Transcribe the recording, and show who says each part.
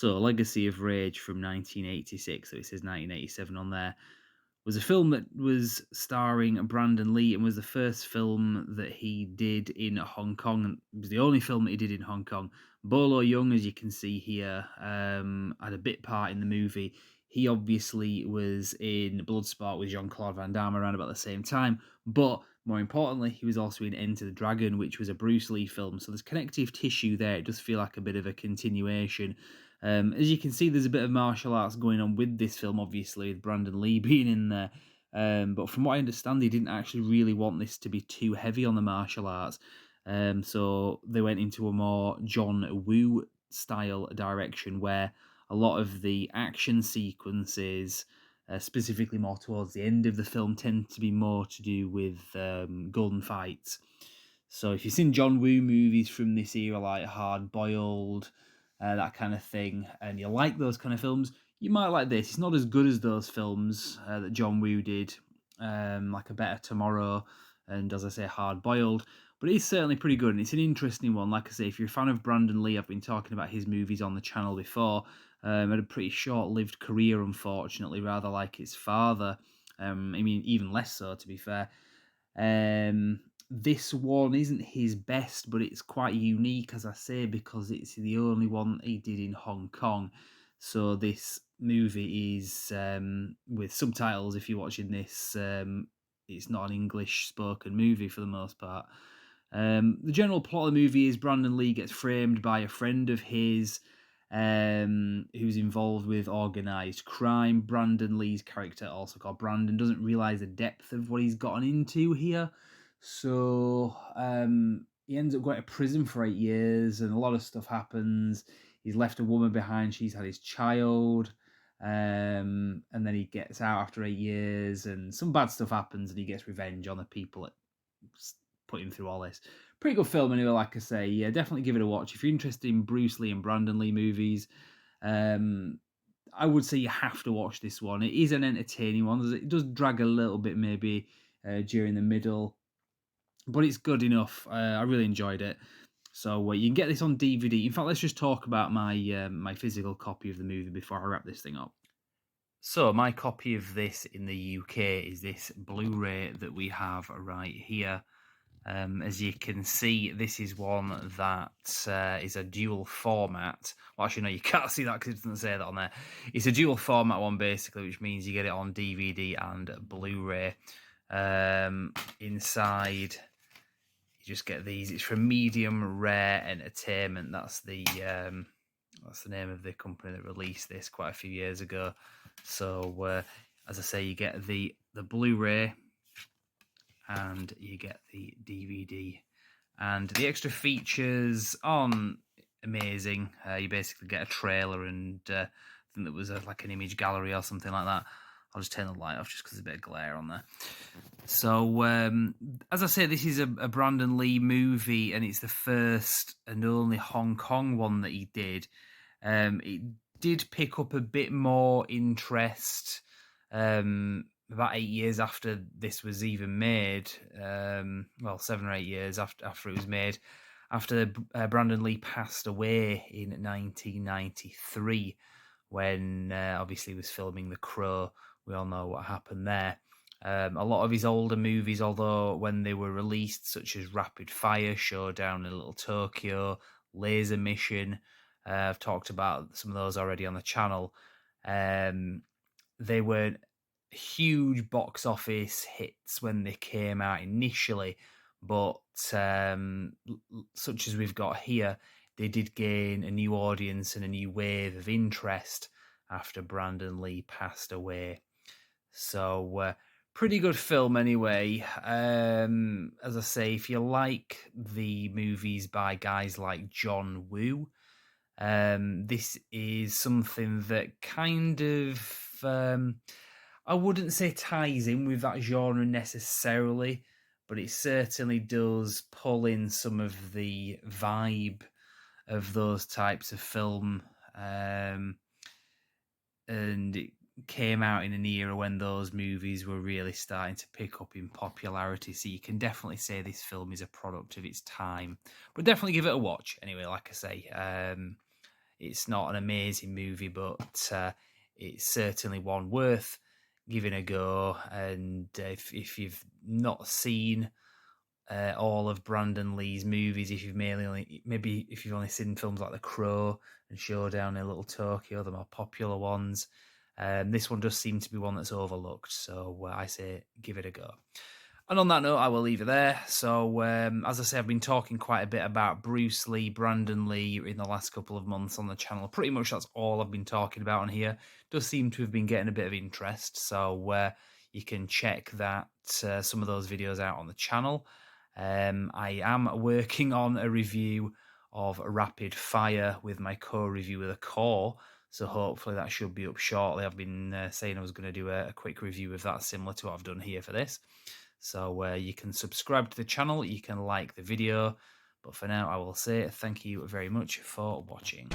Speaker 1: So, Legacy of Rage from 1986, so it says 1987 on there, was a film that was starring Brandon Lee and was the first film that he did in Hong Kong. And it was the only film that he did in Hong Kong. Bolo Young, as you can see here, had a bit part in the movie. He obviously was in Bloodsport with Jean-Claude Van Damme around about the same time, but more importantly, he was also in Enter the Dragon, which was a Bruce Lee film. So there's connective tissue there. It does feel like a bit of a continuation. As you can see, there's a bit of martial arts going on with this film, obviously, with Brandon Lee being in there. But from what I understand, he didn't actually really want this to be too heavy on the martial arts. So they went into a more John Woo style direction where a lot of the action sequences, specifically more towards the end of the film, tend to be more to do with golden fights. So if you've seen John Woo movies from this era, like Hard Boiled, that kind of thing, and you like those kind of films, you might like this. It's not as good as those films that John Woo did, like A Better Tomorrow and, as I say, Hard Boiled, but it's certainly pretty good, and it's an interesting one. Like I say, if you're a fan of Brandon Lee, I've been talking about his movies on the channel before. Had a pretty short-lived career, unfortunately, rather like his father. I mean, even less so, to be fair. This one isn't his best, but it's quite unique, as I say, because it's the only one he did in Hong Kong. So this movie is with subtitles. If you're watching this, it's not an English spoken movie for the most part. The general plot of the movie is Brandon Lee gets framed by a friend of his who's involved with organized crime. Brandon Lee's character, also called Brandon, doesn't realize the depth of what he's gotten into here. So he ends up going to prison for 8 years, and a lot of stuff happens. He's left a woman behind. She's had his child. And then he gets out after 8 years, and some bad stuff happens, and he gets revenge on the people that put him through all this. Pretty good film anyway, like I say. Yeah, definitely give it a watch. If you're interested in Bruce Lee and Brandon Lee movies, I would say you have to watch this one. It is an entertaining one. It does drag a little bit maybe during the middle, but it's good enough. I really enjoyed it. So you can get this on DVD. In fact, let's just talk about my physical copy of the movie before I wrap this thing up. So my copy of this in the UK is this Blu-ray that we have right here. As you can see, this is one that is a dual format. Well, actually, no, you can't see that because it doesn't say that on there. It's a dual format one, basically, which means you get it on DVD and Blu-ray. Inside, you just get these. It's from Medium Rare Entertainment. That's the name of the company that released this quite a few years ago. So, as I say, you get the Blu-ray and you get the DVD. And the extra features aren't amazing. You basically get a trailer and I think there was like an image gallery or something like that. I'll just turn the light off just because there's a bit of glare on there. So, as I say, this is a Brandon Lee movie, and it's the first and only Hong Kong one that he did. It did pick up a bit more interest about 8 years after this was even made. 7 or 8 years after it was made, after Brandon Lee passed away in 1993, when obviously he was filming The Crow. We all know what happened there. A lot of his older movies, although when they were released, such as Rapid Fire, Showdown in Little Tokyo, Laser Mission, I've talked about some of those already on the channel. They weren't huge box office hits when they came out initially, but such as we've got here, they did gain a new audience and a new wave of interest after Brandon Lee passed away. So, pretty good film anyway. As I say, if you like the movies by guys like John Woo, this is something that kind of, I wouldn't say ties in with that genre necessarily, but it certainly does pull in some of the vibe of those types of film. And it came out in an era when those movies were really starting to pick up in popularity. So you can definitely say this film is a product of its time. But definitely give it a watch. Anyway, like I say, It's not an amazing movie, but it's certainly one worth giving a go. And if you've not seen all of Brandon Lee's movies, if you've maybe if you've only seen films like The Crow and Showdown in Little Tokyo, the more popular ones, this one does seem to be one that's overlooked. So I say give it a go. And on that note, I will leave it there. So, as I say, I've been talking quite a bit about Bruce Lee, Brandon Lee in the last couple of months on the channel. Pretty much that's all I've been talking about on here. Does seem to have been getting a bit of interest. So, you can check that some of those videos out on the channel. I am working on a review of Rapid Fire with my co-reviewer, The Core. So hopefully that should be up shortly. I've been saying I was going to do a quick review of that, similar to what I've done here for this. So you can subscribe to the channel, you can like the video, but for now I will say thank you very much for watching.